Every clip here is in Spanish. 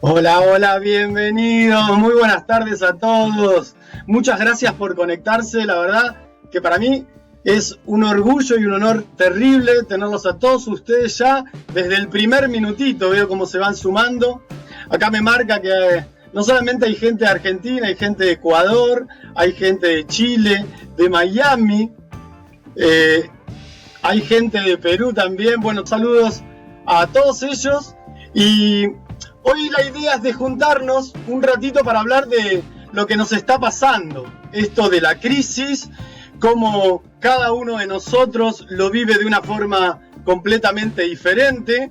Hola, hola, bienvenidos, muy buenas tardes a todos. Muchas gracias por conectarse, la verdad que para mí es un orgullo y un honor terrible tenerlos a todos ustedes ya desde el primer minutito. Veo cómo se van sumando. Acá me marca que no solamente hay gente de Argentina, hay gente de Ecuador, hay gente de Chile, de Miami, hay gente de Perú también. Bueno, saludos a todos ellos y hoy la idea es de juntarnos un ratito para hablar de lo que nos está pasando, esto de la crisis, cómo cada uno de nosotros lo vive de una forma completamente diferente.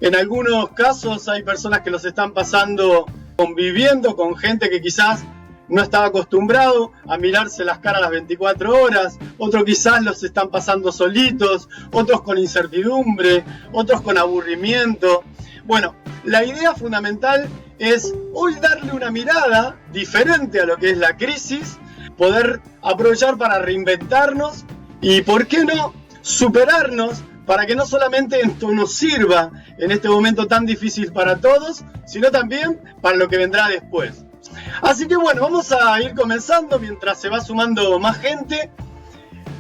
En algunos casos hay personas que los están pasando conviviendo con gente que quizás no estaba acostumbrado a mirarse las caras las 24 horas, otros quizás los están pasando solitos, otros con incertidumbre, otros con aburrimiento. Bueno, la idea fundamental es hoy darle una mirada diferente a lo que es la crisis, poder aprovechar para reinventarnos y, ¿por qué no?, superarnos para que no solamente esto nos sirva en este momento tan difícil para todos, sino también para lo que vendrá después. Así que bueno, vamos a ir comenzando mientras se va sumando más gente.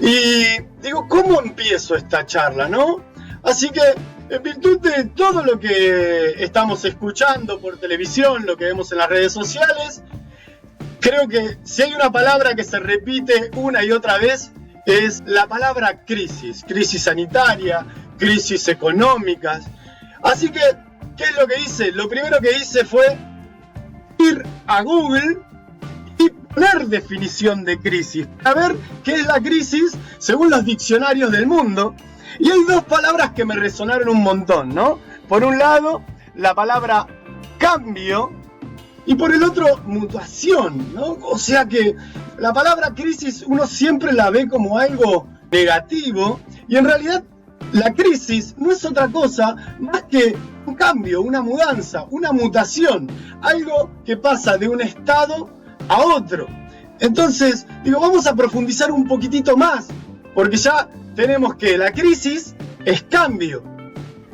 Y digo, ¿cómo empiezo esta charla, no? Así que, en virtud de todo lo que estamos escuchando por televisión, lo que vemos en las redes sociales, creo que si hay una palabra que se repite una y otra vez, es la palabra crisis. Crisis sanitaria, crisis económicas. Así que, ¿qué es lo que hice? Lo primero que hice fue ir a Google y poner definición de crisis, para ver qué es la crisis según los diccionarios del mundo. Y hay dos palabras que me resonaron un montón, ¿no? Por un lado, la palabra cambio, y por el otro, mutación, ¿no? O sea que la palabra crisis uno siempre la ve como algo negativo, y en realidad la crisis no es otra cosa más que un cambio, una mudanza, una mutación, algo que pasa de un estado a otro. Entonces, digo, vamos a profundizar un poquitito más, porque ya tenemos que la crisis es cambio.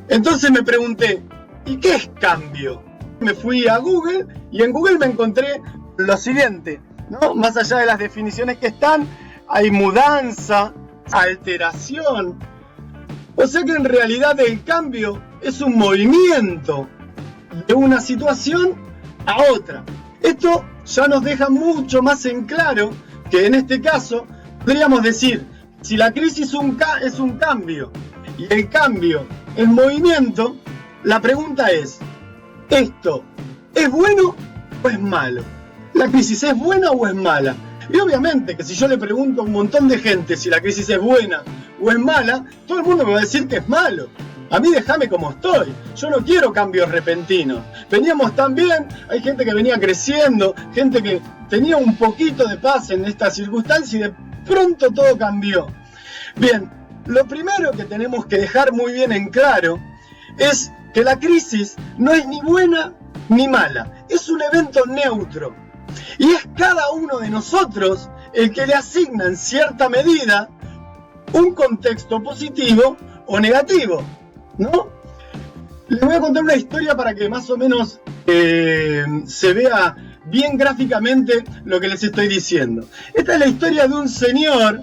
Entonces me pregunté, ¿y qué es cambio? Me fui a Google y en Google me encontré lo siguiente, ¿no? Más allá de las definiciones que están, hay mudanza, alteración. O sea que en realidad el cambio es un movimiento de una situación a otra. Esto ya nos deja mucho más en claro que en este caso podríamos decir, si la crisis es un cambio y el cambio es movimiento, la pregunta es, ¿esto es bueno o es malo? ¿La crisis es buena o es mala? Y obviamente que si yo le pregunto a un montón de gente si la crisis es buena o es mala, todo el mundo me va a decir que es malo. A mí déjame como estoy, yo no quiero cambios repentinos. Veníamos tan bien, hay gente que venía creciendo, gente que tenía un poquito de paz en esta circunstancia y de pronto todo cambió. Bien, lo primero que tenemos que dejar muy bien en claro es que la crisis no es ni buena ni mala, es un evento neutro. Y es cada uno de nosotros el que le asigna en cierta medida un contexto positivo o negativo, ¿no? Les voy a contar una historia para que más o menos se vea bien gráficamente lo que les estoy diciendo. Esta es la historia de un señor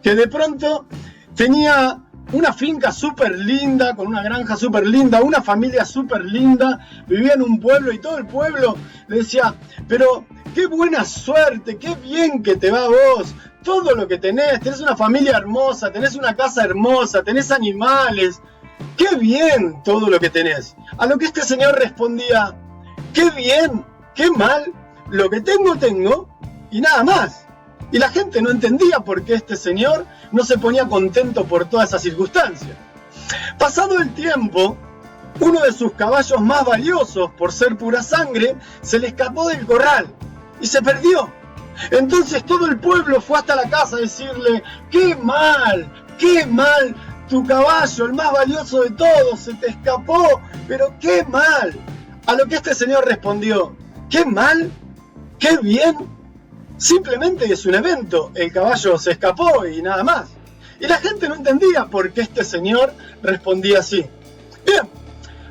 que de pronto tenía una finca súper linda, con una granja súper linda, una familia súper linda, vivía en un pueblo y todo el pueblo le decía, pero qué buena suerte, qué bien que te va a vos, todo lo que tenés una familia hermosa, tenés una casa hermosa, tenés animales, qué bien todo lo que tenés. A lo que este señor respondía, qué bien, qué mal, lo que tengo y nada más. Y la gente no entendía por qué este señor no se ponía contento por toda esa circunstancia. Pasado el tiempo, uno de sus caballos más valiosos, por ser pura sangre, se le escapó del corral y se perdió. Entonces todo el pueblo fue hasta la casa a decirle, qué mal, tu caballo, el más valioso de todos, se te escapó, pero qué mal. A lo que este señor respondió, qué mal, qué bien. Simplemente es un evento, el caballo se escapó y nada más. Y la gente no entendía por qué este señor respondía así. Bien,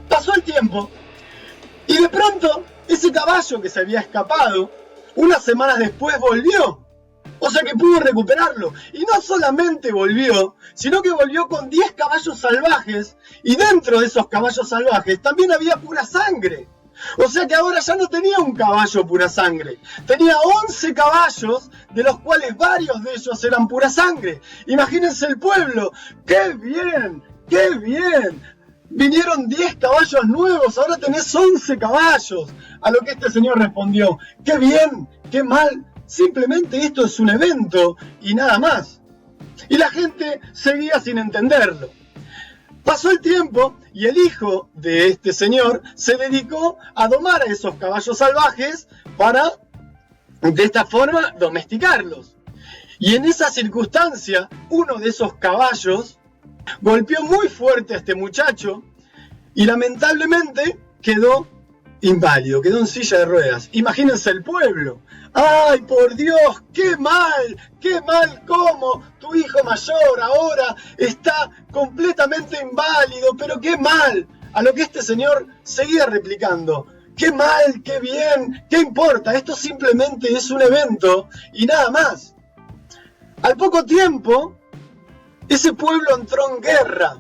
pasó el tiempo Y de pronto, ese caballo que se había escapado, unas semanas después volvió. O sea que pudo recuperarlo. Y no solamente volvió, sino que volvió con 10 caballos salvajes. Y dentro de esos caballos salvajes también había pura sangre. O sea que ahora ya no tenía un caballo pura sangre. Tenía 11 caballos, de los cuales varios de ellos eran pura sangre. Imagínense el pueblo. ¡Qué bien! ¡Qué bien! Vinieron 10 caballos nuevos, ahora tenés 11 caballos. A lo que este señor respondió: ¡qué bien! ¡Qué mal! Simplemente esto es un evento y nada más. Y la gente seguía sin entenderlo. Pasó el tiempo y el hijo de este señor se dedicó a domar a esos caballos salvajes para, de esta forma, domesticarlos. Y en esa circunstancia, uno de esos caballos golpeó muy fuerte a este muchacho y lamentablemente quedó inválido, quedó en silla de ruedas. Imagínense el pueblo. ¡Ay, por Dios! ¡Qué mal! ¿Cómo? Tu hijo mayor ahora está completamente inválido, pero qué mal. A lo que este señor seguía replicando: ¡qué mal! ¡Qué bien! ¿Qué importa? Esto simplemente es un evento y nada más. Al poco tiempo, ese pueblo entró en guerra.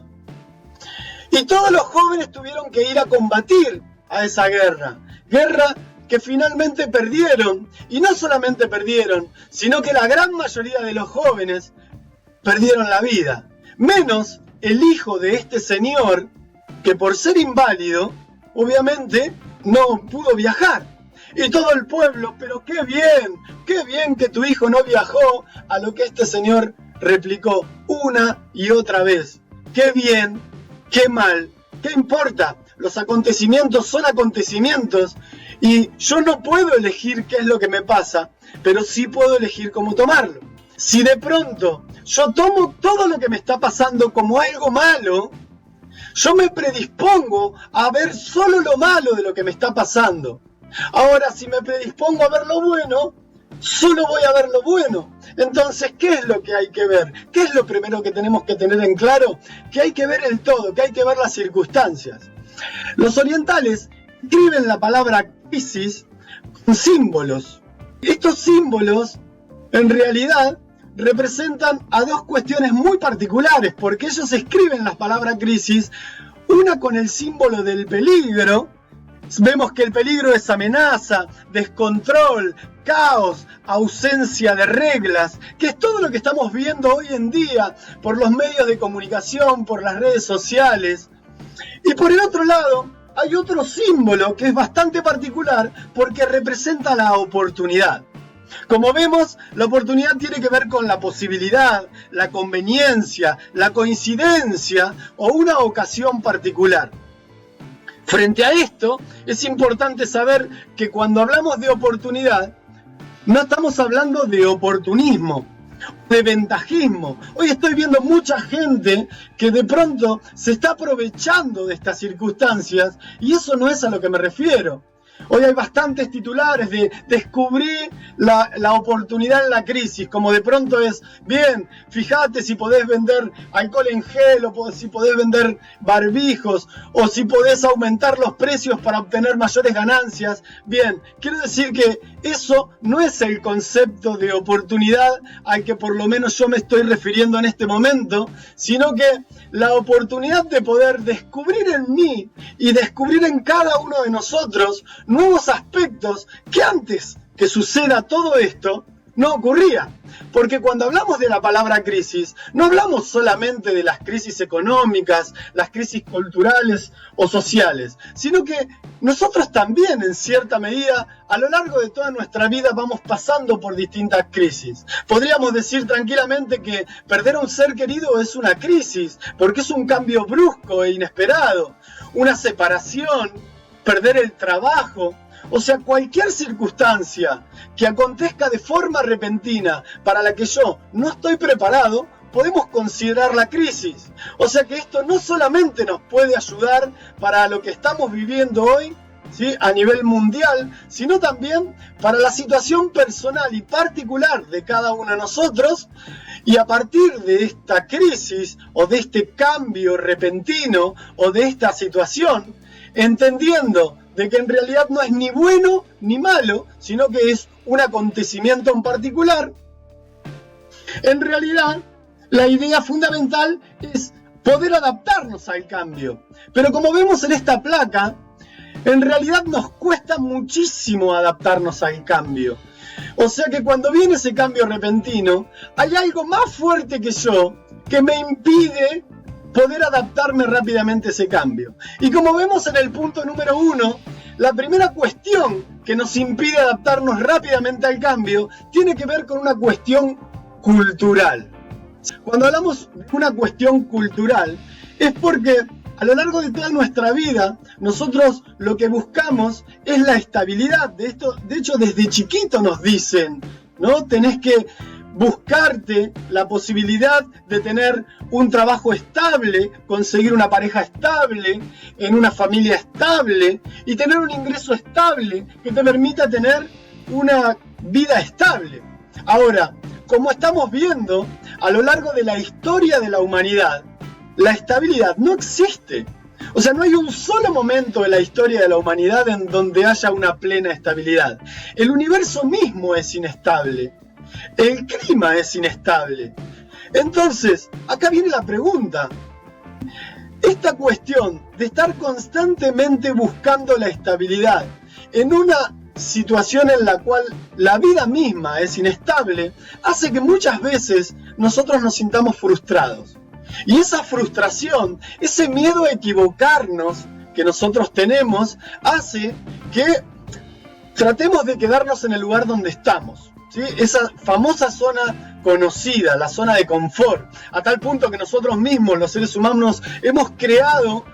Y todos los jóvenes tuvieron que ir a combatir a esa guerra. Guerra que finalmente perdieron. Y no solamente perdieron, sino que la gran mayoría de los jóvenes perdieron la vida. Menos el hijo de este señor, que por ser inválido, obviamente no pudo viajar. Y todo el pueblo: pero qué bien que tu hijo no viajó. A lo que este señor replicó una y otra vez: qué bien, qué mal, ¿qué importa? Los acontecimientos son acontecimientos y yo no puedo elegir qué es lo que me pasa, pero sí puedo elegir cómo tomarlo. Si de pronto yo tomo todo lo que me está pasando como algo malo, yo me predispongo a ver solo lo malo de lo que me está pasando. Ahora, si me predispongo a ver lo bueno, solo voy a ver lo bueno. Entonces, ¿qué es lo que hay que ver? ¿Qué es lo primero que tenemos que tener en claro? Que hay que ver el todo, que hay que ver las circunstancias. Los orientales escriben la palabra crisis con símbolos. Estos símbolos, en realidad, representan a dos cuestiones muy particulares, porque ellos escriben las palabras crisis, una con el símbolo del peligro. Vemos que el peligro es amenaza, descontrol, caos, ausencia de reglas, que es todo lo que estamos viendo hoy en día por los medios de comunicación, por las redes sociales. Y por el otro lado, hay otro símbolo que es bastante particular porque representa la oportunidad. Como vemos, la oportunidad tiene que ver con la posibilidad, la conveniencia, la coincidencia o una ocasión particular. Frente a esto, es importante saber que cuando hablamos de oportunidad, no estamos hablando de oportunismo, de ventajismo. Hoy estoy viendo mucha gente que de pronto se está aprovechando de estas circunstancias y eso no es a lo que me refiero. Hoy hay bastantes titulares de descubrir la oportunidad en la crisis, como de pronto es: bien, fíjate si podés vender alcohol en gel, o si podés vender barbijos, o si podés aumentar los precios para obtener mayores ganancias. Bien, quiero decir que eso no es el concepto de oportunidad al que por lo menos yo me estoy refiriendo en este momento, sino que la oportunidad de poder descubrir en mí y descubrir en cada uno de nosotros nuevos aspectos que antes que suceda todo esto no ocurría. Porque cuando hablamos de la palabra crisis, no hablamos solamente de las crisis económicas, las crisis culturales o sociales, sino que nosotros también, en cierta medida, a lo largo de toda nuestra vida vamos pasando por distintas crisis. Podríamos decir tranquilamente que perder a un ser querido es una crisis, porque es un cambio brusco e inesperado, una separación, perder el trabajo. O sea, cualquier circunstancia que acontezca de forma repentina para la que yo no estoy preparado, podemos considerar la crisis. O sea que esto no solamente nos puede ayudar para lo que estamos viviendo hoy, ¿sí?, a nivel mundial, sino también para la situación personal y particular de cada uno de nosotros. Y a partir de esta crisis o de este cambio repentino o de esta situación, entendiendo de que en realidad no es ni bueno ni malo, sino que es un acontecimiento en particular, en realidad la idea fundamental es poder adaptarnos al cambio. Pero como vemos en esta placa, en realidad nos cuesta muchísimo adaptarnos al cambio. O sea que cuando viene ese cambio repentino, hay algo más fuerte que yo que me impide poder adaptarme rápidamente a ese cambio. Y como vemos en el punto número 1, la primera cuestión que nos impide adaptarnos rápidamente al cambio tiene que ver con una cuestión cultural. Cuando hablamos de una cuestión cultural, es porque a lo largo de toda nuestra vida, nosotros lo que buscamos es la estabilidad. De hecho, desde chiquito nos dicen, ¿no? Tenés que buscarte la posibilidad de tener un trabajo estable, conseguir una pareja estable, en una familia estable y tener un ingreso estable que te permita tener una vida estable. Ahora, como estamos viendo, a lo largo de la historia de la humanidad, la estabilidad no existe. O sea, no hay un solo momento en la historia de la humanidad en donde haya una plena estabilidad. El universo mismo es inestable. El clima es inestable. Entonces, acá viene la pregunta. Esta cuestión de estar constantemente buscando la estabilidad en una situación en la cual la vida misma es inestable, hace que muchas veces nosotros nos sintamos frustrados. Y esa frustración, ese miedo a equivocarnos que nosotros tenemos, hace que tratemos de quedarnos en el lugar donde estamos, ¿sí? Esa famosa zona conocida, la zona de confort, a tal punto que nosotros mismos, los seres humanos, hemos creado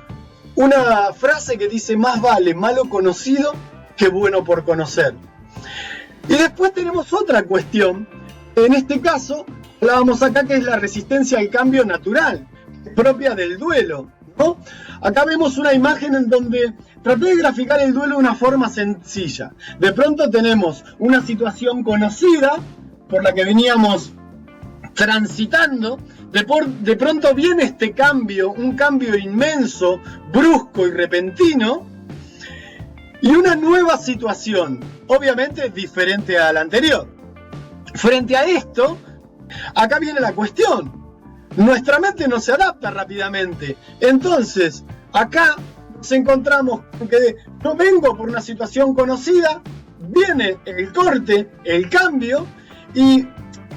una frase que dice: más vale malo conocido que bueno por conocer. Y después tenemos otra cuestión, en este caso hablábamos acá, que es la resistencia al cambio natural, propia del duelo, ¿no? Acá vemos una imagen en donde traté de graficar el duelo de una forma sencilla. De pronto tenemos una situación conocida por la que veníamos transitando, de pronto viene este cambio, un cambio inmenso, brusco y repentino, y una nueva situación, obviamente diferente a la anterior. Frente a esto, acá viene la cuestión. Nuestra mente no se adapta rápidamente. Entonces, acá nos encontramos con que no vengo por una situación conocida, viene el corte, el cambio, y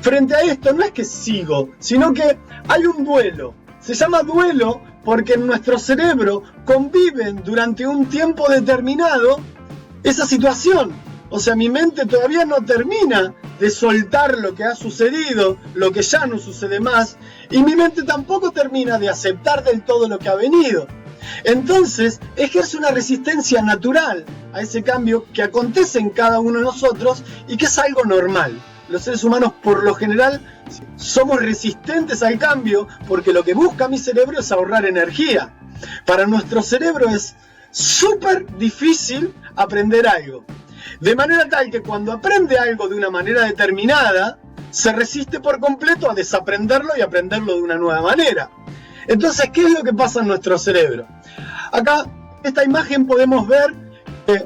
frente a esto no es que sigo, sino que hay un duelo. Se llama duelo porque en nuestro cerebro conviven durante un tiempo determinado esa situación. O sea, mi mente todavía no termina de soltar lo que ha sucedido, lo que ya no sucede más, y mi mente tampoco termina de aceptar del todo lo que ha venido. Entonces, ejerce una resistencia natural a ese cambio que acontece en cada uno de nosotros y que es algo normal. Los seres humanos, por lo general, somos resistentes al cambio porque lo que busca mi cerebro es ahorrar energía. Para nuestro cerebro es súper difícil aprender algo. De manera tal que cuando aprende algo de una manera determinada, se resiste por completo a desaprenderlo y aprenderlo de una nueva manera. Entonces, ¿qué es lo que pasa en nuestro cerebro? Acá, en esta imagen podemos ver que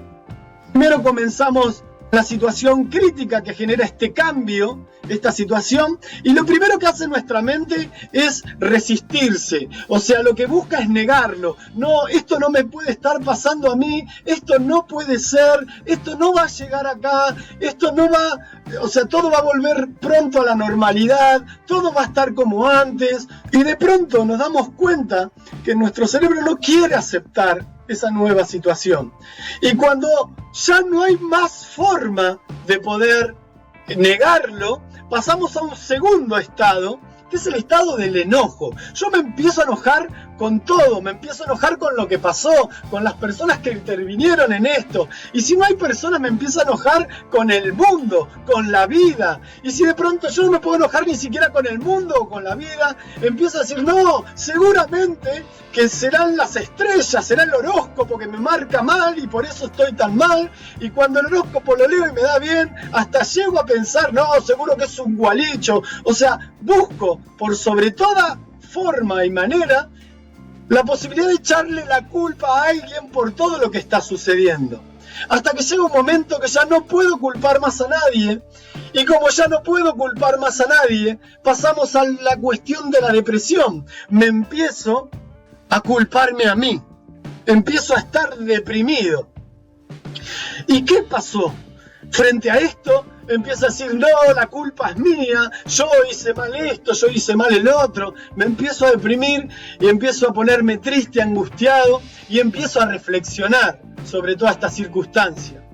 primero comenzamos la situación crítica que genera este cambio, esta situación, y lo primero que hace nuestra mente es resistirse. O sea, lo que busca es negarlo. No, esto no me puede estar pasando a mí, esto no puede ser, esto no va a llegar acá, esto no va, o sea, todo va a volver pronto a la normalidad, todo va a estar como antes, y de pronto nos damos cuenta que nuestro cerebro no quiere aceptar esa nueva situación. Y cuando ya no hay más forma de poder negarlo, pasamos a un segundo estado, que es el estado del enojo. Yo me empiezo a enojar con todo, me empiezo a enojar con lo que pasó, con las personas que intervinieron en esto. Y si no hay personas, me empiezo a enojar con el mundo, con la vida. Y si de pronto yo no me puedo enojar ni siquiera con el mundo o con la vida, empiezo a decir, no, seguramente que serán las estrellas, será el horóscopo que me marca mal y por eso estoy tan mal. Y cuando el horóscopo lo leo y me da bien, hasta llego a pensar, no, seguro que es un gualicho. O sea, busco por sobre toda forma y manera la posibilidad de echarle la culpa a alguien por todo lo que está sucediendo. Hasta que llega un momento que ya no puedo culpar más a nadie. Y como ya no puedo culpar más a nadie, pasamos a la cuestión de la depresión. Me empiezo a culparme a mí. Empiezo a estar deprimido. ¿Y qué pasó? Frente a esto, empiezo a decir, no, la culpa es mía, yo hice mal esto, yo hice mal el otro. Me empiezo a deprimir y empiezo a ponerme triste, angustiado, y empiezo a reflexionar sobre toda esta circunstancia.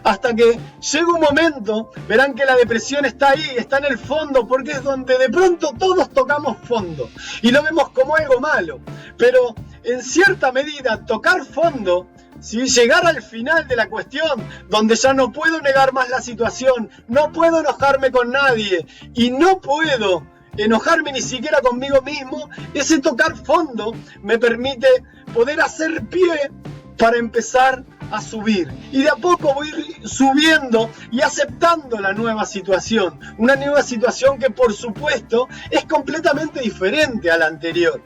Hasta que llega un momento, verán que la depresión está ahí, está en el fondo, porque es donde de pronto todos tocamos fondo y lo vemos como algo malo. Pero en cierta medida, tocar fondo, ¿sí? Llegar al final de la cuestión, donde ya no puedo negar más la situación, no puedo enojarme con nadie y no puedo enojarme ni siquiera conmigo mismo, ese tocar fondo me permite poder hacer pie para empezar a subir. Y de a poco voy subiendo y aceptando la nueva situación. Una nueva situación que por supuesto es completamente diferente a la anterior.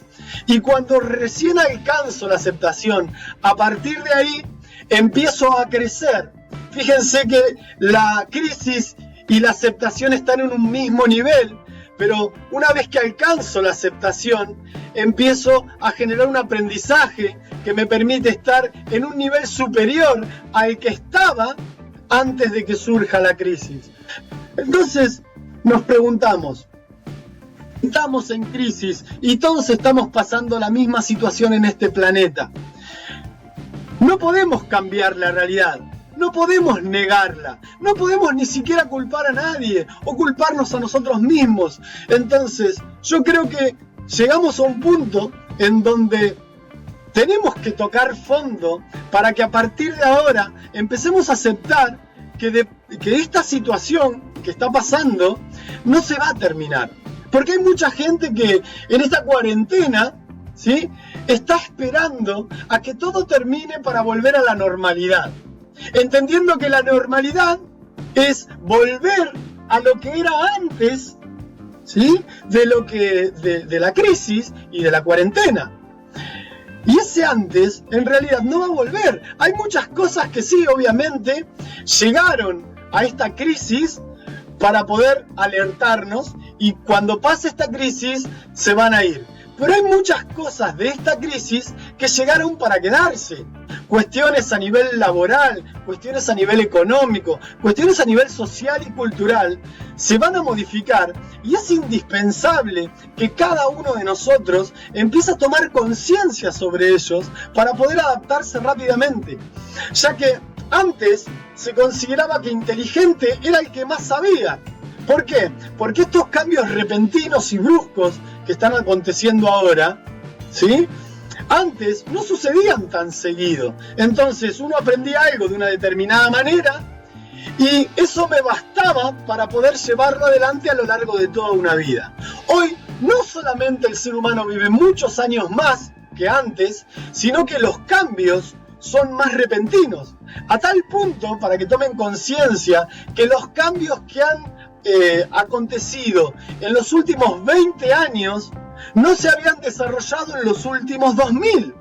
Y cuando recién alcanzo la aceptación, a partir de ahí empiezo a crecer. Fíjense que la crisis y la aceptación están en un mismo nivel. Pero una vez que alcanzo la aceptación, empiezo a generar un aprendizaje que me permite estar en un nivel superior al que estaba antes de que surja la crisis. Entonces nos preguntamos, estamos en crisis y todos estamos pasando la misma situación en este planeta. No podemos cambiar la realidad. No podemos negarla, no podemos ni siquiera culpar a nadie o culparnos a nosotros mismos. Entonces, yo creo que llegamos a un punto en donde tenemos que tocar fondo para que a partir de ahora empecemos a aceptar que esta situación que está pasando no se va a terminar. Porque hay mucha gente que en esta cuarentena, ¿sí?, está esperando a que todo termine para volver a la normalidad. Entendiendo que la normalidad es volver a lo que era antes, ¿sí?, de la crisis y de la cuarentena. Y ese antes, en realidad, no va a volver. Hay muchas cosas que sí, obviamente, llegaron a esta crisis para poder alertarnos y cuando pase esta crisis se van a ir. Pero hay muchas cosas de esta crisis que llegaron para quedarse. Cuestiones a nivel laboral, cuestiones a nivel económico, cuestiones a nivel social y cultural se van a modificar y es indispensable que cada uno de nosotros empiece a tomar conciencia sobre ellos para poder adaptarse rápidamente. Ya que antes se consideraba que inteligente era el que más sabía. ¿Por qué? Porque estos cambios repentinos y bruscos que están aconteciendo ahora, ¿sí?, antes no sucedían tan seguido. Entonces uno aprendía algo de una determinada manera y eso me bastaba para poder llevarlo adelante a lo largo de toda una vida. Hoy no solamente el ser humano vive muchos años más que antes, sino que los cambios son más repentinos. A tal punto, para que tomen conciencia, que los cambios que han acontecido en los últimos 20 años no se habían desarrollado en los últimos 2000.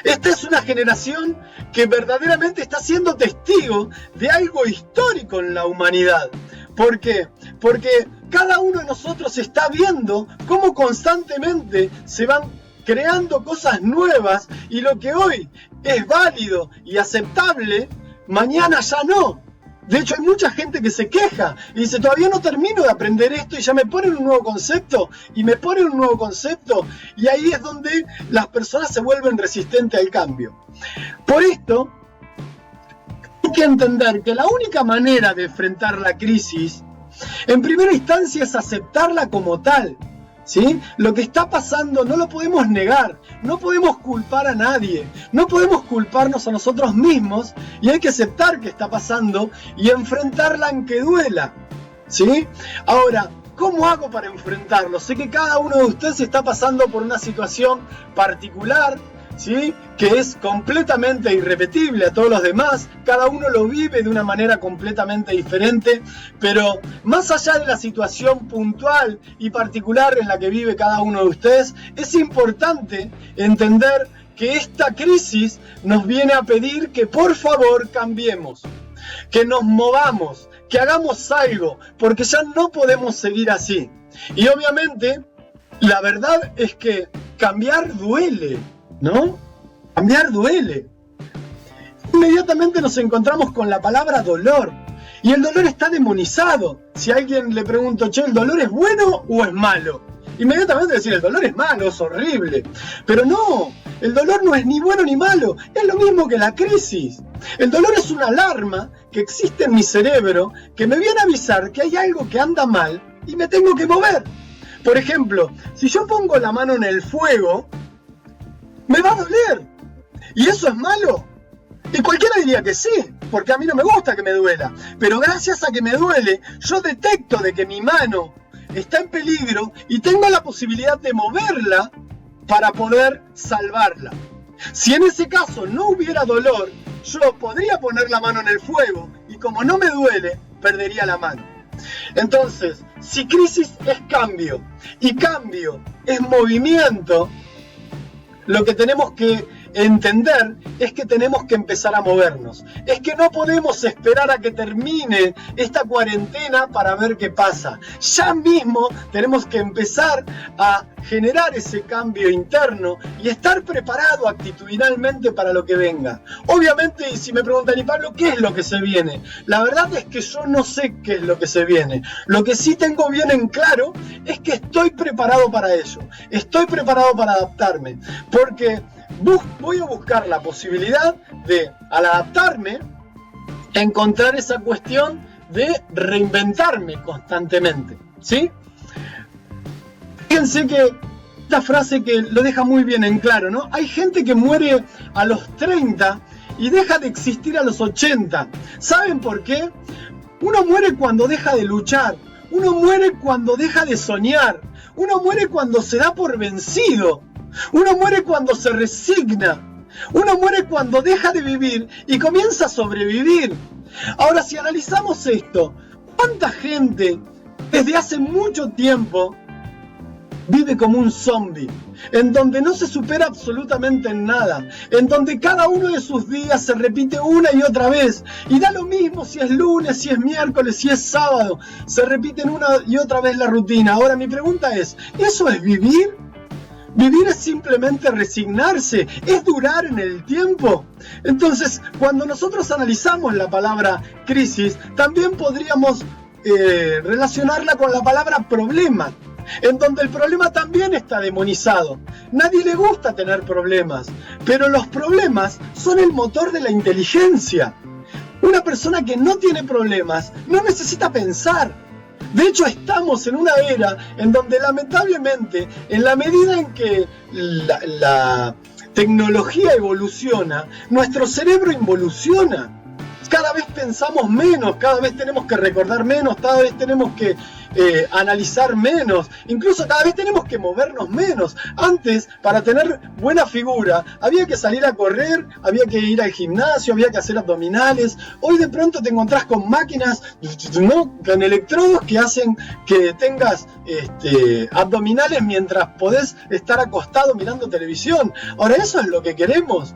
Esta es una generación que verdaderamente está siendo testigo de algo histórico en la humanidad. ¿Por qué? Porque cada uno de nosotros está viendo cómo constantemente se van creando cosas nuevas y lo que hoy es válido y aceptable, mañana ya no. De hecho, hay mucha gente que se queja y dice, todavía no termino de aprender esto y ya me ponen un nuevo concepto y me ponen un nuevo concepto. Y ahí es donde las personas se vuelven resistentes al cambio. Por esto, hay que entender que la única manera de enfrentar la crisis, en primera instancia, es aceptarla como tal. ¿Sí? Lo que está pasando no lo podemos negar, no podemos culpar a nadie, no podemos culparnos a nosotros mismos y hay que aceptar que está pasando y enfrentarla aunque duela, ¿sí? Ahora, ¿cómo hago para enfrentarlo? Sé que cada uno de ustedes está pasando por una situación particular, ¿sí?, que es completamente irrepetible a todos los demás, cada uno lo vive de una manera completamente diferente, pero más allá de la situación puntual y particular en la que vive cada uno de ustedes, es importante entender que esta crisis nos viene a pedir que por favor cambiemos, que nos movamos, que hagamos algo, porque ya no podemos seguir así. Y obviamente, la verdad es que cambiar duele, ¿no? Cambiar duele. Inmediatamente nos encontramos con la palabra dolor. Y el dolor está demonizado. Si a alguien le pregunto, che, ¿el dolor es bueno o es malo? Inmediatamente decir, el dolor es malo, es horrible. Pero no, el dolor no es ni bueno ni malo. Es lo mismo que la crisis. El dolor es una alarma que existe en mi cerebro que me viene a avisar que hay algo que anda mal y me tengo que mover. Por ejemplo, si yo pongo la mano en el fuego, me va a doler. ¿Y eso es malo? Y cualquiera diría que sí, porque a mí no me gusta que me duela. Pero gracias a que me duele, yo detecto de que mi mano está en peligro y tengo la posibilidad de moverla para poder salvarla. Si en ese caso no hubiera dolor, yo podría poner la mano en el fuego y como no me duele, perdería la mano. Entonces, si crisis es cambio y cambio es movimiento, lo que tenemos que entender es que tenemos que empezar a movernos. Es que no podemos esperar a que termine esta cuarentena para ver qué pasa. Ya mismo tenemos que empezar a generar ese cambio interno y estar preparado actitudinalmente para lo que venga. Obviamente, y si me preguntan, y Pablo, ¿qué es lo que se viene? La verdad es que yo no sé qué es lo que se viene. Lo que sí tengo bien en claro es que estoy preparado para ello. Estoy preparado para adaptarme. Porque voy a buscar la posibilidad de, al adaptarme, encontrar esa cuestión de reinventarme constantemente, ¿sí? Fíjense que esta frase que lo deja muy bien en claro, ¿no? Hay gente que muere a los 30 y deja de existir a los 80. ¿Saben por qué? Uno muere cuando deja de luchar, uno muere cuando deja de soñar, uno muere cuando se da por vencido. Uno muere cuando se resigna. Uno muere cuando deja de vivir y comienza a sobrevivir. Ahora, si analizamos esto, ¿cuánta gente desde hace mucho tiempo vive como un zombie? En donde no se supera absolutamente en nada, en donde cada uno de sus días se repite una y otra vez, y da lo mismo si es lunes, si es miércoles, si es sábado, se repiten una y otra vez la rutina. Ahora mi pregunta es, ¿eso es vivir? Vivir es simplemente resignarse, es durar en el tiempo. Entonces, cuando nosotros analizamos la palabra crisis, también podríamos relacionarla con la palabra problema, en donde el problema también está demonizado. Nadie le gusta tener problemas, pero los problemas son el motor de la inteligencia. Una persona que no tiene problemas no necesita pensar. De hecho, estamos en una era en donde lamentablemente, en la medida en que la tecnología evoluciona, nuestro cerebro involuciona. Cada vez pensamos menos, cada vez tenemos que recordar menos, cada vez tenemos que analizar menos, incluso cada vez tenemos que movernos menos. Antes, para tener buena figura, había que salir a correr, había que ir al gimnasio, había que hacer abdominales. Hoy de pronto te encontrás con máquinas, ¿no?, con electrodos que hacen que tengas abdominales mientras podés estar acostado mirando televisión. Ahora, ¿eso es lo que queremos?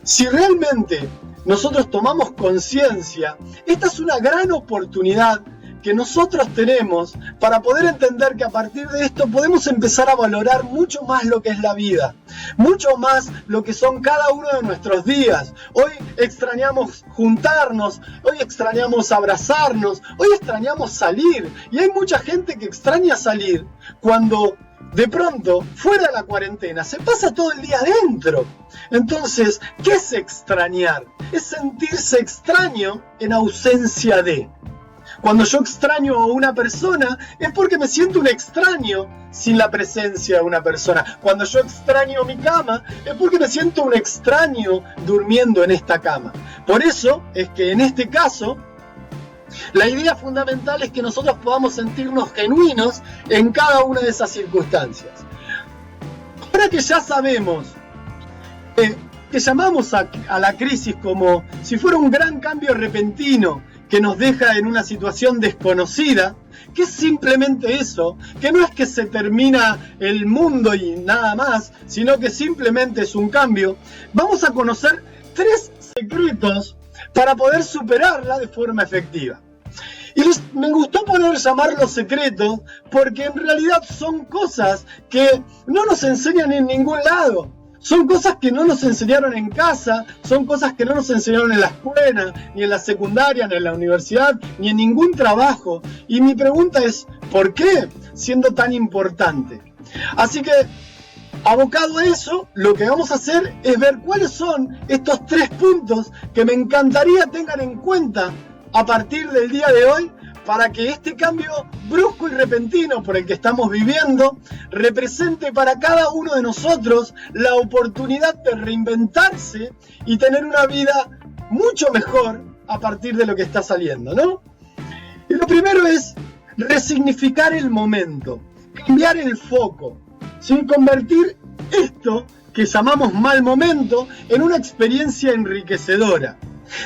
Si realmente nosotros tomamos conciencia, esta es una gran oportunidad que nosotros tenemos para poder entender que a partir de esto podemos empezar a valorar mucho más lo que es la vida, mucho más lo que son cada uno de nuestros días. Hoy extrañamos juntarnos, hoy extrañamos abrazarnos, hoy extrañamos salir, y hay mucha gente que extraña salir cuando de pronto, fuera de la cuarentena, se pasa todo el día adentro. Entonces, ¿qué es extrañar? Es sentirse extraño en ausencia de. Cuando yo extraño a una persona, es porque me siento un extraño sin la presencia de una persona. Cuando yo extraño mi cama, es porque me siento un extraño durmiendo en esta cama. Por eso es que en este caso, la idea fundamental es que nosotros podamos sentirnos genuinos en cada una de esas circunstancias. Ahora que ya sabemos que llamamos a la crisis como si fuera un gran cambio repentino que nos deja en una situación desconocida, que es simplemente eso, que no es que se termina el mundo y nada más, sino que simplemente es un cambio, vamos a conocer 3 secretos para poder superarla de forma efectiva. Y me gustó poder llamarlos secretos porque en realidad son cosas que no nos enseñan en ningún lado. Son cosas que no nos enseñaron en casa, son cosas que no nos enseñaron en la escuela, ni en la secundaria, ni en la universidad, ni en ningún trabajo. Y mi pregunta es, ¿por qué siendo tan importante? Así que, abocado a eso, lo que vamos a hacer es ver cuáles son estos 3 puntos que me encantaría tengan en cuenta a partir del día de hoy para que este cambio brusco y repentino por el que estamos viviendo represente para cada uno de nosotros la oportunidad de reinventarse y tener una vida mucho mejor a partir de lo que está saliendo, ¿no? Y lo primero es resignificar el momento, cambiar el foco, ¿sí? Convertir esto que llamamos mal momento en una experiencia enriquecedora.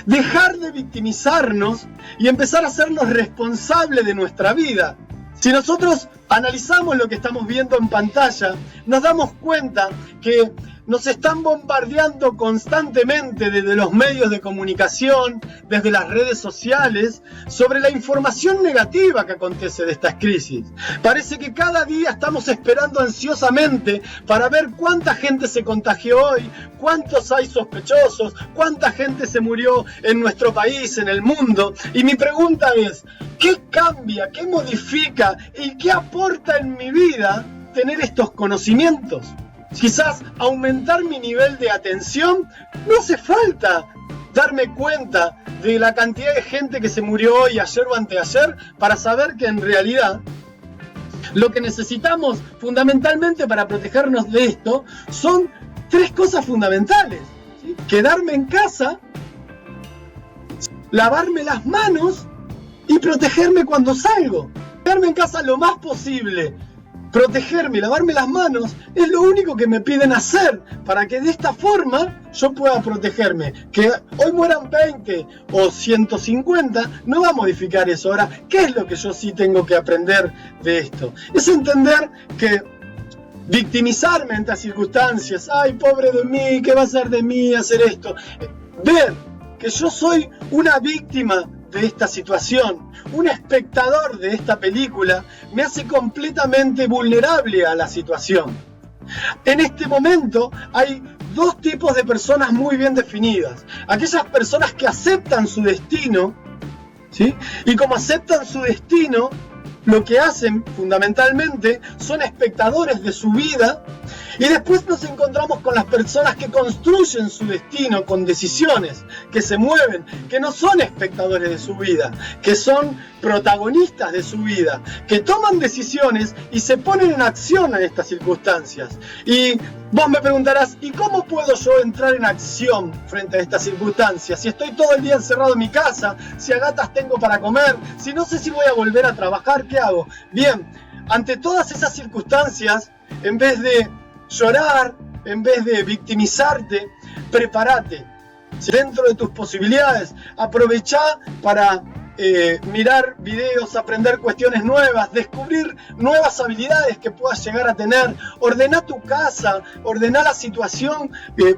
Dejar de victimizarnos y empezar a hacernos responsables de nuestra vida. Si nosotros analizamos lo que estamos viendo en pantalla, nos damos cuenta que nos están bombardeando constantemente desde los medios de comunicación, desde las redes sociales, sobre la información negativa que acontece de estas crisis. Parece que cada día estamos esperando ansiosamente para ver cuánta gente se contagió hoy, cuántos hay sospechosos, cuánta gente se murió en nuestro país, en el mundo. Y mi pregunta es, ¿qué cambia, qué modifica y qué aporta en mi vida tener estos conocimientos? Quizás aumentar mi nivel de atención. No hace falta darme cuenta de la cantidad de gente que se murió hoy, ayer o anteayer, para saber que en realidad lo que necesitamos fundamentalmente para protegernos de esto son 3 cosas fundamentales, ¿sí? Quedarme en casa, lavarme las manos y protegerme cuando salgo. Quedarme en casa lo más posible, protegerme y lavarme las manos es lo único que me piden hacer para que de esta forma yo pueda protegerme. Que hoy mueran 20 o 150 no va a modificar eso. Ahora, ¿qué es lo que yo sí tengo que aprender de esto? Es entender que victimizarme en estas circunstancias, ay, pobre de mí, ¿qué va a ser de mí hacer esto? Ver que yo soy una víctima de esta situación, un espectador de esta película, me hace completamente vulnerable a la situación. En este momento hay 2 tipos de personas muy bien definidas. Aquellas personas que aceptan su destino, ¿sí? Y como aceptan su destino, lo que hacen fundamentalmente son espectadores de su vida. Y después nos encontramos con las personas que construyen su destino con decisiones, que se mueven, que no son espectadores de su vida, que son protagonistas de su vida, que toman decisiones y se ponen en acción en estas circunstancias. Y vos me preguntarás, ¿y cómo puedo yo entrar en acción frente a estas circunstancias? Si estoy todo el día encerrado en mi casa, si a gatas tengo para comer, si no sé si voy a volver a trabajar, ¿qué hago? Bien, ante todas esas circunstancias, en vez de llorar, en vez de victimizarte, prepárate. Dentro de tus posibilidades, aprovechá para mirar videos, aprender cuestiones nuevas, descubrir nuevas habilidades que puedas llegar a tener. Ordená tu casa, ordená la situación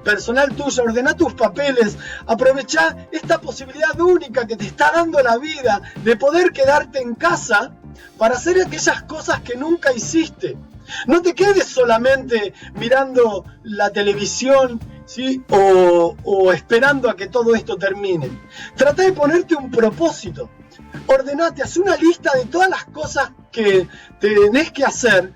personal tuya, ordená tus papeles. Aprovechá esta posibilidad única que te está dando la vida de poder quedarte en casa para hacer aquellas cosas que nunca hiciste. No te quedes solamente mirando la televisión, ¿sí? o esperando a que todo esto termine. Trata de ponerte un propósito. Ordenate, haz una lista de todas las cosas que tenés que hacer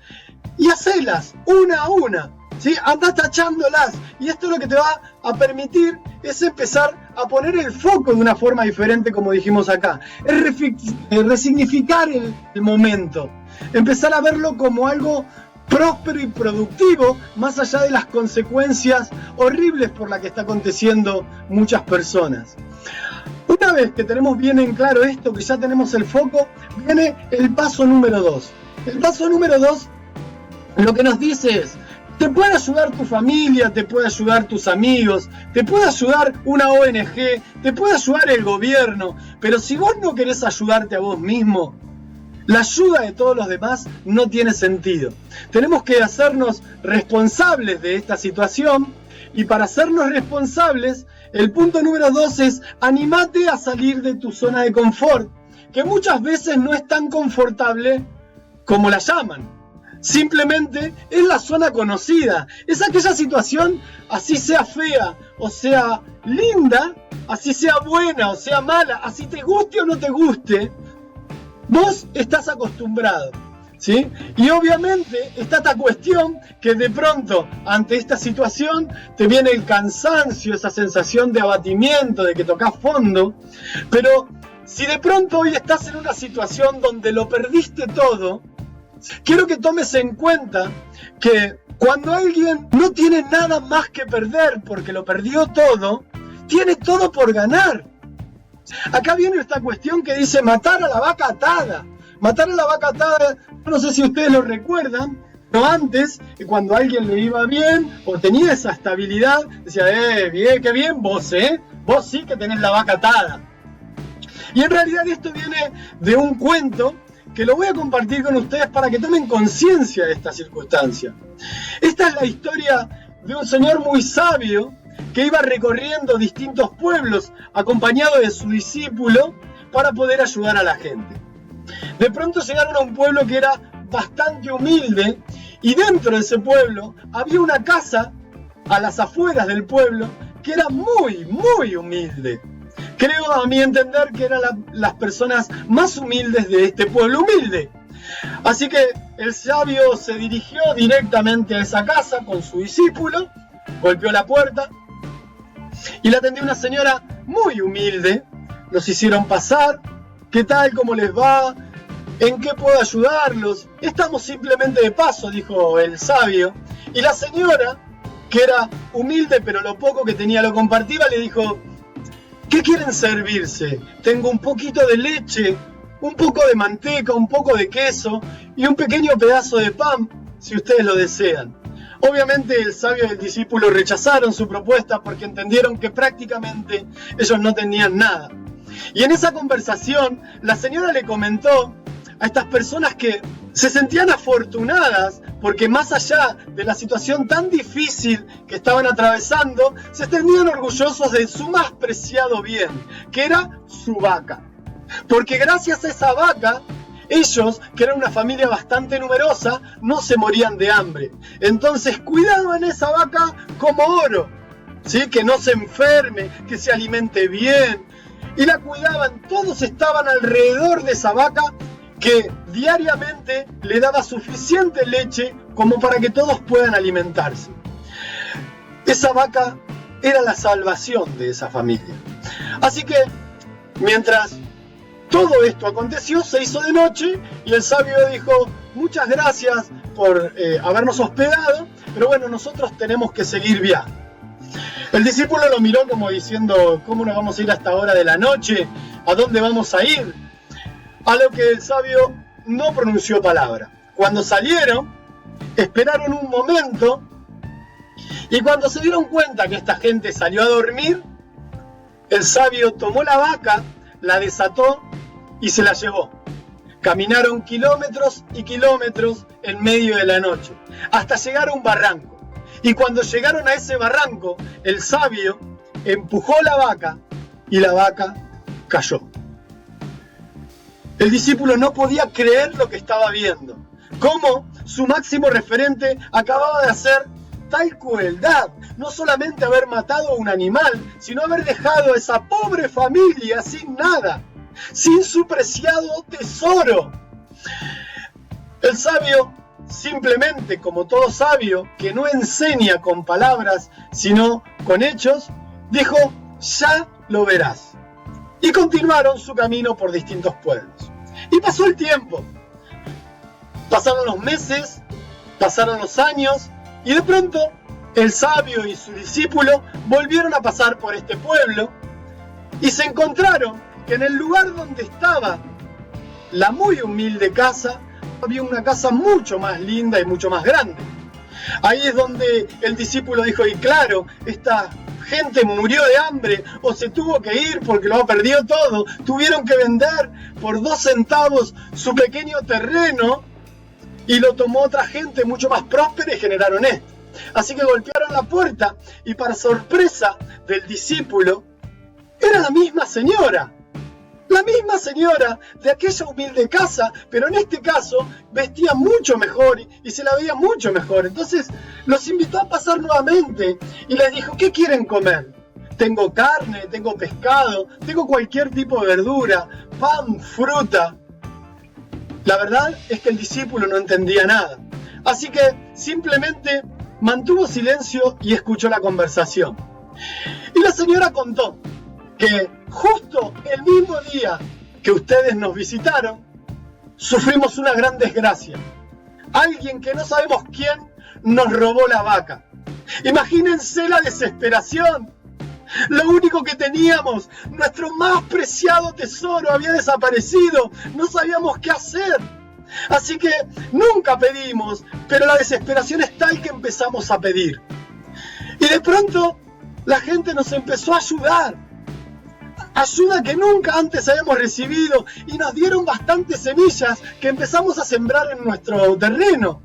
y hacelas una a una, ¿sí? Andá tachándolas, y esto lo que te va a permitir es empezar a poner el foco de una forma diferente, como dijimos acá. Es resignificar el momento, empezar a verlo como algo próspero y productivo, más allá de las consecuencias horribles por las que está aconteciendo muchas personas. Una vez que tenemos bien en claro esto, que ya tenemos el foco, viene el paso número 2. El paso número 2 lo que nos dice es, Te puede ayudar tu familia, te puede ayudar tus amigos, te puede ayudar una ONG, te puede ayudar el gobierno, pero si vos no querés ayudarte a vos mismo, la ayuda de todos los demás no tiene sentido. Tenemos que hacernos responsables de esta situación, y para hacernos responsables, el punto número 2 es: anímate a salir de tu zona de confort, que muchas veces no es tan confortable como la llaman. Simplemente es la zona conocida, es aquella situación, así sea fea o sea linda, así sea buena o sea mala, así te guste o no te guste, vos estás acostumbrado, ¿sí? Y obviamente está esta cuestión que de pronto ante esta situación te viene el cansancio, esa sensación de abatimiento, de que tocas fondo, pero si de pronto hoy estás en una situación donde lo perdiste todo, quiero que tomes en cuenta que cuando alguien no tiene nada más que perder porque lo perdió todo, tiene todo por ganar. Acá viene esta cuestión que dice matar a la vaca atada. Matar a la vaca atada, no sé si ustedes lo recuerdan, pero antes, cuando a alguien le iba bien o tenía esa estabilidad, decía, bien, qué bien vos, vos sí que tenés la vaca atada. Y en realidad esto viene de un cuento que lo voy a compartir con ustedes para que tomen conciencia de esta circunstancia. Esta es la historia de un señor muy sabio que iba recorriendo distintos pueblos acompañado de su discípulo para poder ayudar a la gente. De pronto llegaron a un pueblo que era bastante humilde, y dentro de ese pueblo había una casa a las afueras del pueblo que era muy, muy humilde. Creo, a mi entender, que eran las personas más humildes de este pueblo humilde. Así que el sabio se dirigió directamente a esa casa con su discípulo, golpeó la puerta y la atendió una señora muy humilde. Los hicieron pasar. ¿Qué tal? ¿Cómo les va? ¿En qué puedo ayudarlos? Estamos simplemente de paso, dijo el sabio. Y la señora, que era humilde pero lo poco que tenía lo compartía, le dijo: ¿qué quieren servirse? Tengo un poquito de leche, un poco de manteca, un poco de queso y un pequeño pedazo de pan, si ustedes lo desean. Obviamente el sabio y el discípulo rechazaron su propuesta porque entendieron que prácticamente ellos no tenían nada. Y en esa conversación, la señora le comentó a estas personas que se sentían afortunadas porque más allá de la situación tan difícil que estaban atravesando, se sentían orgullosos de su más preciado bien, que era su vaca. Porque gracias a esa vaca, ellos, que eran una familia bastante numerosa, no se morían de hambre. Entonces cuidaban esa vaca como oro, ¿sí? Que no se enferme, que se alimente bien. Y la cuidaban, todos estaban alrededor de esa vaca, que diariamente le daba suficiente leche como para que todos puedan alimentarse. Esa vaca era la salvación de esa familia. Así que, mientras todo esto aconteció, se hizo de noche y el sabio dijo: muchas gracias por habernos hospedado, pero bueno, nosotros tenemos que seguir viaje. El discípulo lo miró como diciendo: ¿cómo nos vamos a ir a esta hora de la noche? ¿A dónde vamos a ir? A lo que el sabio no pronunció palabra. Cuando salieron, esperaron un momento, y cuando se dieron cuenta que esta gente salió a dormir, el sabio tomó la vaca, la desató y se la llevó. Caminaron kilómetros y kilómetros en medio de la noche, hasta llegar a un barranco. Y cuando llegaron a ese barranco, el sabio empujó la vaca y la vaca cayó. El discípulo no podía creer lo que estaba viendo. Cómo su máximo referente acababa de hacer tal crueldad. No solamente haber matado a un animal, sino haber dejado a esa pobre familia sin nada, sin su preciado tesoro. El sabio, simplemente como todo sabio que no enseña con palabras sino con hechos, dijo: ya lo verás. Y continuaron su camino por distintos pueblos. Y pasó el tiempo. Pasaron los meses, pasaron los años, y de pronto el sabio y su discípulo volvieron a pasar por este pueblo y se encontraron que en el lugar donde estaba la muy humilde casa, había una casa mucho más linda y mucho más grande. Ahí es donde el discípulo dijo, y claro, esta gente murió de hambre o se tuvo que ir porque lo perdió todo. Tuvieron que vender por 2 centavos su pequeño terreno y lo tomó otra gente mucho más próspera y generaron esto. Así que golpearon la puerta y para sorpresa del discípulo, era la misma señora. La misma señora de aquella humilde casa, pero en este caso vestía mucho mejor y se la veía mucho mejor. Entonces los invitó a pasar nuevamente y les dijo, ¿qué quieren comer? Tengo carne, tengo pescado, tengo cualquier tipo de verdura, pan, fruta. La verdad es que el discípulo no entendía nada. Así que simplemente mantuvo silencio y escuchó la conversación. Y la señora contó que justo el mismo día que ustedes nos visitaron, sufrimos una gran desgracia. Alguien que no sabemos quién nos robó la vaca. Imagínense la desesperación. Lo único que teníamos, nuestro más preciado tesoro, había desaparecido. No sabíamos qué hacer. Así que nunca pedimos, pero la desesperación es tal que empezamos a pedir. Y de pronto la gente nos empezó a ayudar. Ayuda que nunca antes habíamos recibido y nos dieron bastantes semillas que empezamos a sembrar en nuestro terreno.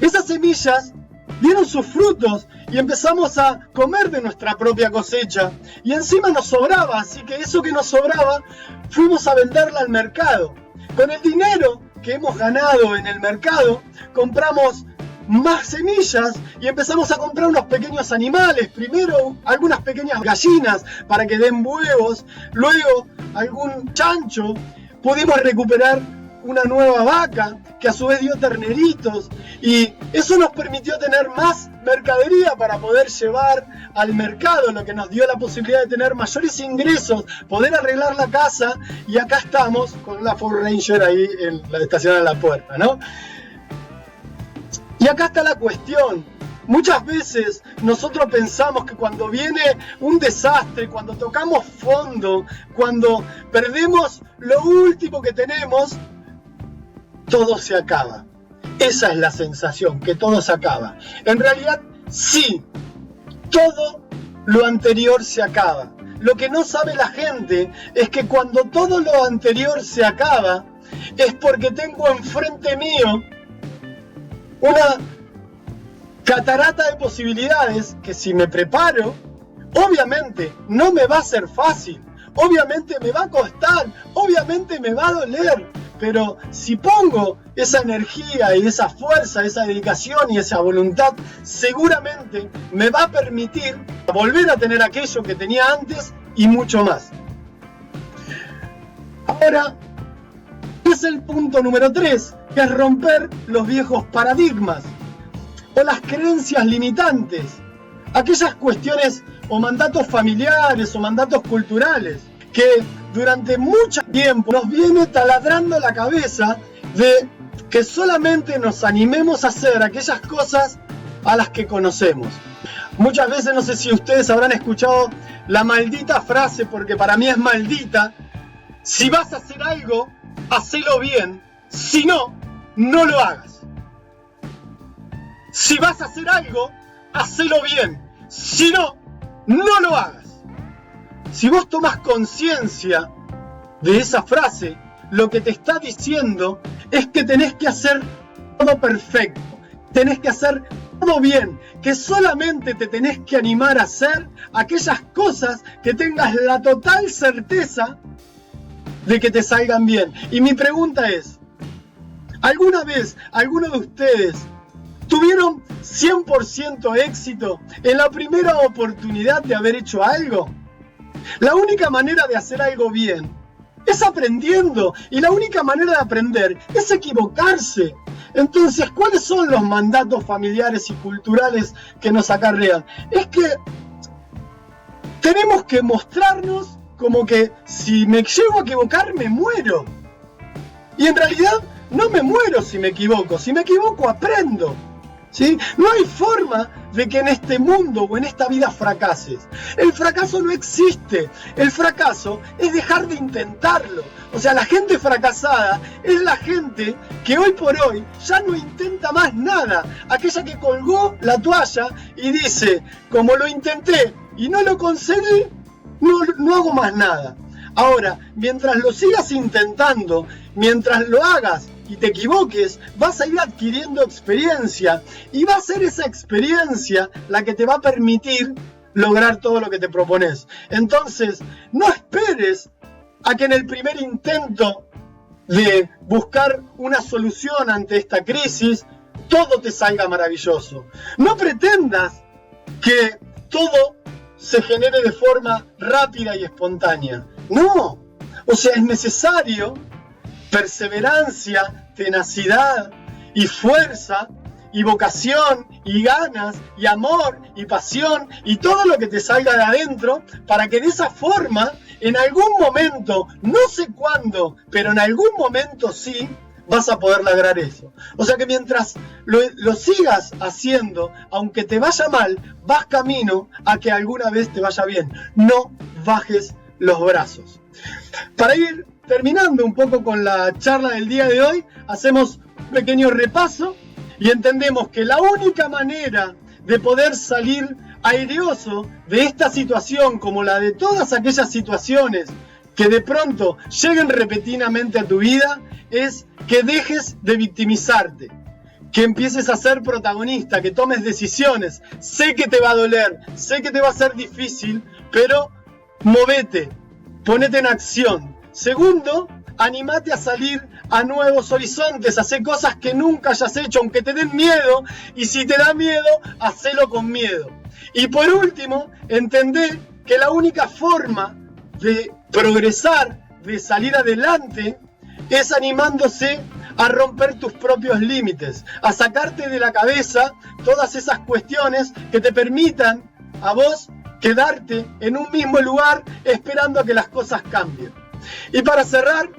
Esas semillas dieron sus frutos y empezamos a comer de nuestra propia cosecha y encima nos sobraba, así que eso que nos sobraba fuimos a venderla al mercado. Con el dinero que hemos ganado en el mercado compramos más semillas y empezamos a comprar unos pequeños animales, primero algunas pequeñas gallinas para que den huevos, luego algún chancho, pudimos recuperar una nueva vaca que a su vez dio terneritos y eso nos permitió tener más mercadería para poder llevar al mercado, lo que nos dio la posibilidad de tener mayores ingresos, poder arreglar la casa y acá estamos con la Ford Ranger ahí estacionada en la puerta, ¿no? Y acá está la cuestión. Muchas veces nosotros pensamos que cuando viene un desastre, cuando tocamos fondo, cuando perdemos lo último que tenemos, todo se acaba. Esa es la sensación, que todo se acaba. En realidad, sí, todo lo anterior se acaba. Lo que no sabe la gente es que cuando todo lo anterior se acaba, es porque tengo enfrente mío una catarata de posibilidades que si me preparo, obviamente no me va a ser fácil, obviamente me va a costar, obviamente me va a doler, pero si pongo esa energía y esa fuerza, esa dedicación y esa voluntad, seguramente me va a permitir volver a tener aquello que tenía antes y mucho más. Ahora, es el punto número 3, que es romper los viejos paradigmas o las creencias limitantes, aquellas cuestiones o mandatos familiares o mandatos culturales que durante mucho tiempo nos viene taladrando la cabeza de que solamente nos animemos a hacer aquellas cosas a las que conocemos. Muchas veces, no sé si ustedes habrán escuchado la maldita frase, porque para mí es maldita: si vas a hacer algo, hacelo bien, si no, no lo hagas. Si vas a hacer algo, hacelo bien, si no, no lo hagas. Si vos tomás conciencia de esa frase, lo que te está diciendo es que tenés que hacer todo perfecto, tenés que hacer todo bien, que solamente te tenés que animar a hacer aquellas cosas que tengas la total certeza de que te salgan bien. Y mi pregunta es, ¿alguna vez alguno de ustedes tuvieron 100% éxito en la primera oportunidad de haber hecho algo? La única manera de hacer algo bien es aprendiendo, y la única manera de aprender es equivocarse. Entonces, ¿cuáles son los mandatos familiares y culturales que nos acarrean? Es que tenemos que mostrarnos como que si me llego a equivocar me muero. Y en realidad no me muero si me equivoco aprendo. ¿sí? No hay forma de que en este mundo o en esta vida fracases. El fracaso no existe. El fracaso es dejar de intentarlo. O sea, la gente fracasada es la gente que hoy por hoy ya no intenta más nada. Aquella que colgó la toalla y dice, como lo intenté y no lo conseguí, no hago más nada. Ahora, mientras lo sigas intentando, mientras lo hagas y te equivoques, vas a ir adquiriendo experiencia y va a ser esa experiencia la que te va a permitir lograr todo lo que te propones. Entonces, no esperes a que en el primer intento de buscar una solución ante esta crisis, todo te salga maravilloso. No pretendas que todo se genere de forma rápida y espontánea. No, o sea, es necesario perseverancia, tenacidad y fuerza y vocación y ganas y amor y pasión y todo lo que te salga de adentro para que de esa forma, en algún momento, no sé cuándo, pero en algún momento sí, vas a poder lograr eso. O sea que mientras lo sigas haciendo, aunque te vaya mal, vas camino a que alguna vez te vaya bien. No bajes los brazos. Para ir terminando un poco con la charla del día de hoy, hacemos un pequeño repaso y entendemos que la única manera de poder salir airoso de esta situación, como la de todas aquellas situaciones que de pronto lleguen repetidamente a tu vida, es que dejes de victimizarte, que empieces a ser protagonista, que tomes decisiones. Sé que te va a doler, sé que te va a ser difícil, pero movete, ponete en acción. Segundo, anímate a salir a nuevos horizontes, a hacer cosas que nunca hayas hecho, aunque te den miedo, y si te da miedo, hacelo con miedo. Y por último, entender que la única forma de progresar, de salir adelante, es animándose a romper tus propios límites, a sacarte de la cabeza todas esas cuestiones que te permitan a vos quedarte en un mismo lugar esperando a que las cosas cambien. Y para cerrar,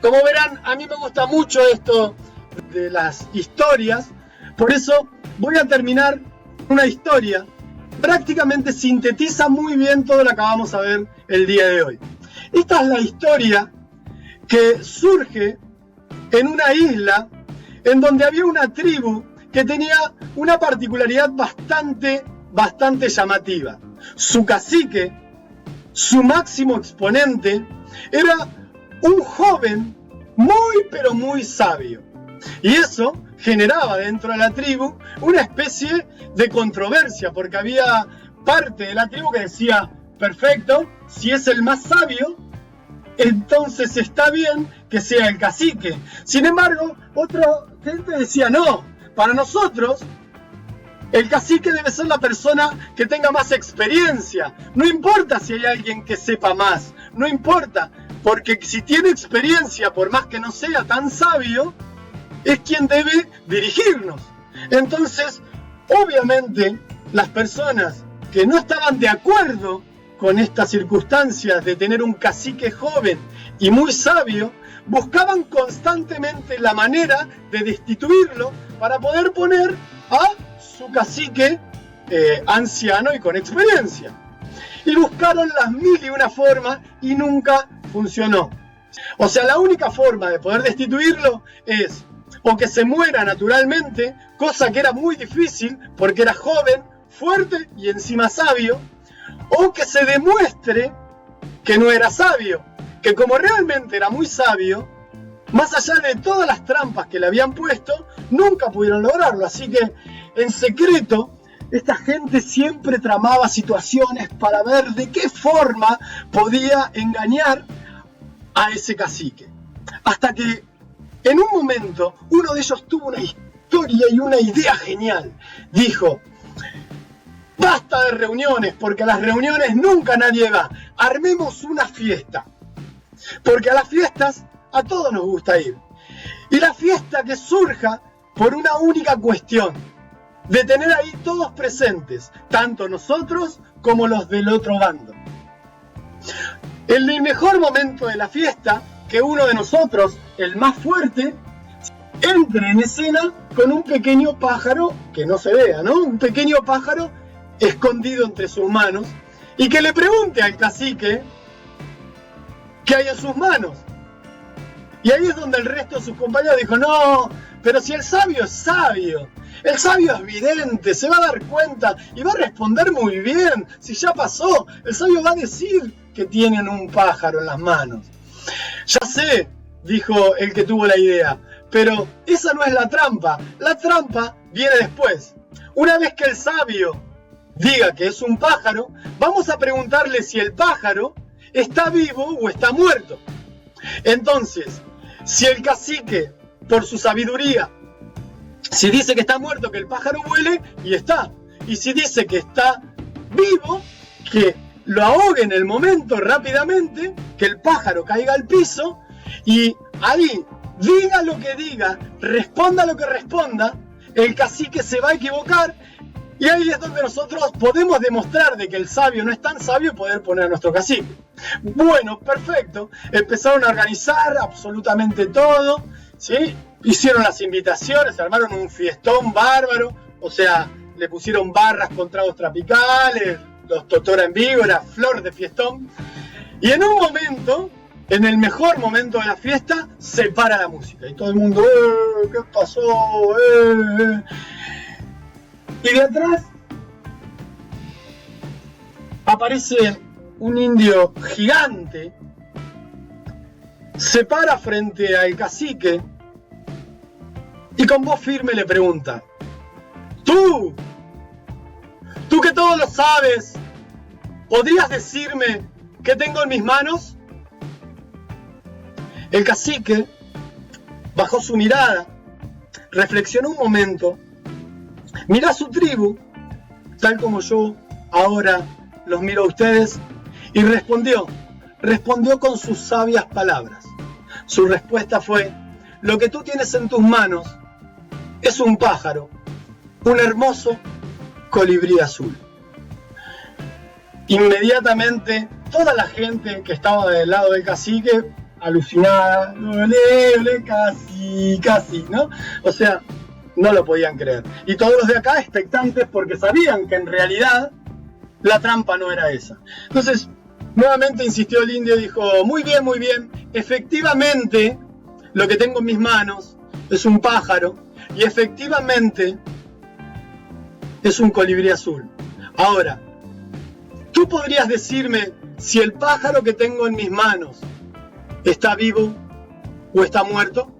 como verán, a mí me gusta mucho esto de las historias, por eso voy a terminar una historia. Prácticamente sintetiza muy bien todo lo que vamos a ver el día de hoy. Esta es la historia que surge en una isla en donde había una tribu que tenía una particularidad bastante llamativa. Su cacique, su máximo exponente, era un joven muy pero muy sabio. Y eso generaba dentro de la tribu una especie de controversia, porque había parte de la tribu que decía, perfecto, si es el más sabio, entonces está bien que sea el cacique. Sin embargo, otra gente decía, no, para nosotros el cacique debe ser la persona que tenga más experiencia. No importa si hay alguien que sepa más, no importa, porque si tiene experiencia, por más que no sea tan sabio, es quien debe dirigirnos. Entonces, obviamente, las personas que no estaban de acuerdo con estas circunstancias de tener un cacique joven y muy sabio, buscaban constantemente la manera de destituirlo para poder poner a su cacique anciano y con experiencia. Y buscaron las mil y una formas y nunca funcionó. O sea, la única forma de poder destituirlo es o que se muera naturalmente, cosa que era muy difícil porque era joven, fuerte y encima sabio, o que se demuestre que no era sabio, que como realmente era muy sabio, más allá de todas las trampas que le habían puesto, nunca pudieron lograrlo. Así que en secreto, esta gente siempre tramaba situaciones para ver de qué forma podía engañar a ese cacique. Hasta que en un momento uno de ellos tuvo una historia y una idea genial. Dijo, basta de reuniones, porque a las reuniones nunca nadie va. Armemos una fiesta, porque a las fiestas a todos nos gusta ir. Y la fiesta que surja por una única cuestión, de tener ahí todos presentes, tanto nosotros como los del otro bando. En el mejor momento de la fiesta, que uno de nosotros, el más fuerte, entre en escena con un pequeño pájaro, que no se vea, ¿no? Un pequeño pájaro escondido entre sus manos, y que le pregunte al cacique qué hay en sus manos. Y ahí es donde el resto de sus compañeros dijo, no, pero si el sabio es sabio, el sabio es vidente, se va a dar cuenta y va a responder muy bien, si ya pasó, el sabio va a decir que tienen un pájaro en las manos. Ya sé, dijo el que tuvo la idea, pero esa no es la trampa viene después. Una vez que el sabio diga que es un pájaro, vamos a preguntarle si el pájaro está vivo o está muerto. Entonces, si el cacique, por su sabiduría, si dice que está muerto, que el pájaro vuele, y está. Y si dice que está vivo, que lo ahogue en el momento rápidamente, que el pájaro caiga al piso, y ahí, diga lo que diga, responda lo que responda, el cacique se va a equivocar, y ahí es donde nosotros podemos demostrar de que el sabio no es tan sabio y poder poner a nuestro cacique. Bueno, perfecto. Empezaron a organizar absolutamente todo, ¿sí? Hicieron las invitaciones, armaron un fiestón bárbaro, o sea, le pusieron barras con tragos tropicales, los Totora en vivo, era flor de fiestón. Y en un momento, en el mejor momento de la fiesta, se para la música. Y todo el mundo, ¿qué pasó? Y de atrás aparece un indio gigante, se para frente al cacique y con voz firme le pregunta, tú que todo lo sabes, ¿podrías decirme qué tengo en mis manos? El cacique bajó su mirada, reflexionó un momento, miró a su tribu, tal como yo ahora los miro a ustedes, y respondió con sus sabias palabras. Su respuesta fue, lo que tú tienes en tus manos es un pájaro, un hermoso colibrí azul. Inmediatamente, toda la gente que estaba del lado del cacique, alucinada, ole, casi, ¿no? O sea, no lo podían creer. Y todos los de acá expectantes porque sabían que en realidad la trampa no era esa. Entonces, nuevamente insistió el indio y dijo, muy bien, efectivamente lo que tengo en mis manos es un pájaro y efectivamente es un colibrí azul. Ahora, ¿tú podrías decirme si el pájaro que tengo en mis manos está vivo o está muerto?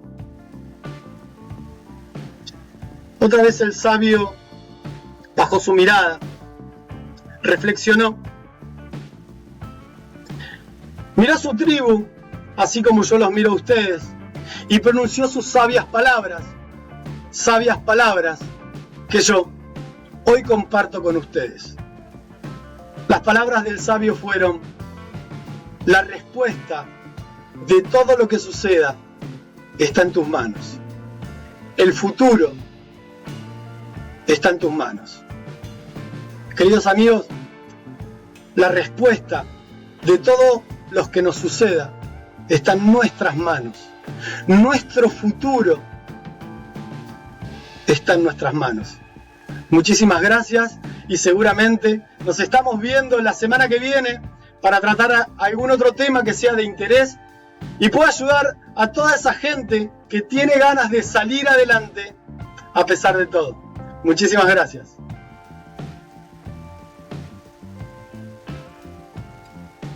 Otra vez el sabio bajó su mirada, reflexionó, miró a su tribu, así como yo los miro a ustedes, y pronunció sus sabias palabras que yo hoy comparto con ustedes. Las palabras del sabio fueron, la respuesta de todo lo que suceda está en tus manos. El futuro está en tus manos. Queridos amigos, la respuesta de todo lo que nos suceda está en nuestras manos. Nuestro futuro está en nuestras manos. Muchísimas gracias y seguramente nos estamos viendo la semana que viene para tratar algún otro tema que sea de interés y pueda ayudar a toda esa gente que tiene ganas de salir adelante a pesar de todo. Muchísimas gracias.